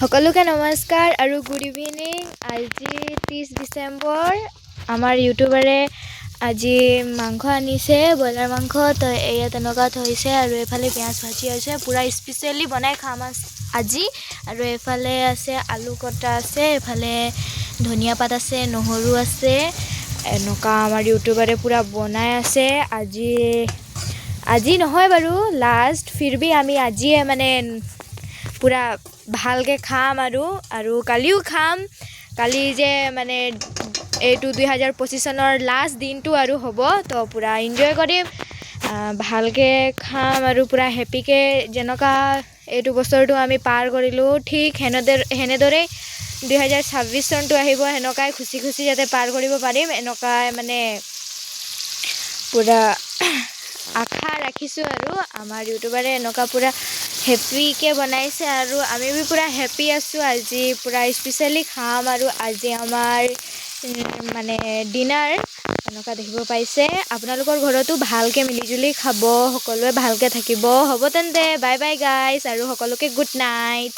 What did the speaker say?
সকলোকে নমস্কাৰ আৰু গুড ইভিনিং। আজি 30 ডিচেম্বৰ। আমাৰ ইউটিউবাৰে আজি মাংস আনিছে, ব্ৰইলাৰ মাংস। তো এয়া তেনেকুৱা থৈছে আৰু এফালে পিঁয়াজ ভাজি আছে, পূৰা স্পেচিয়েলি বনাই খাম আজি। আৰু এফালে আছে আলু কটা আছে, এফালে ধনিয়া পাত আছে, নহৰু আছে। এনেকুৱা আমাৰ ইউটিউবাৰে পূৰা বনাই আছে। আজি নহয় বাৰু লাষ্ট, ফিৰবি আমি আজিয়ে মানে পূৰা ভালকৈ খাম আৰু কালিও খাম। কালি যে মানে এইটো 2025 চনৰ লাষ্ট দিনটো আৰু হ'ব, তো পূৰা এনজয় কৰিম, ভালকৈ খাম আৰু পূৰা হেপিকৈ। যেনেকুৱা এইটো বছৰটো আমি পাৰ কৰিলোঁ, ঠিক সেনেদৰেই 2026 চনটো আহিব, সেনেকুৱাই খুচি খুচি যাতে পাৰ কৰিব পাৰিম, এনেকুৱাই মানে পূৰা আশা ৰাখিছোঁ। আৰু আমাৰ ইউটিউবাৰে এনেকুৱা পূৰা হেপিকৈ বনাইছে আৰু আমি পূৰা হেপি আছোঁ। আজি পূৰা স্পেচিয়েলি খাম আৰু আজি আমাৰ মানে ডিনাৰ এনেকুৱা দেখিব পাইছে। আপোনালোকৰ ঘৰতো ভালকৈ মিলিজুলি খাব, সকলোৱে ভালকৈ থাকিব। হ'ব তেন্তে বাই বাই গাইজ, আৰু সকলোকে গুড নাইট।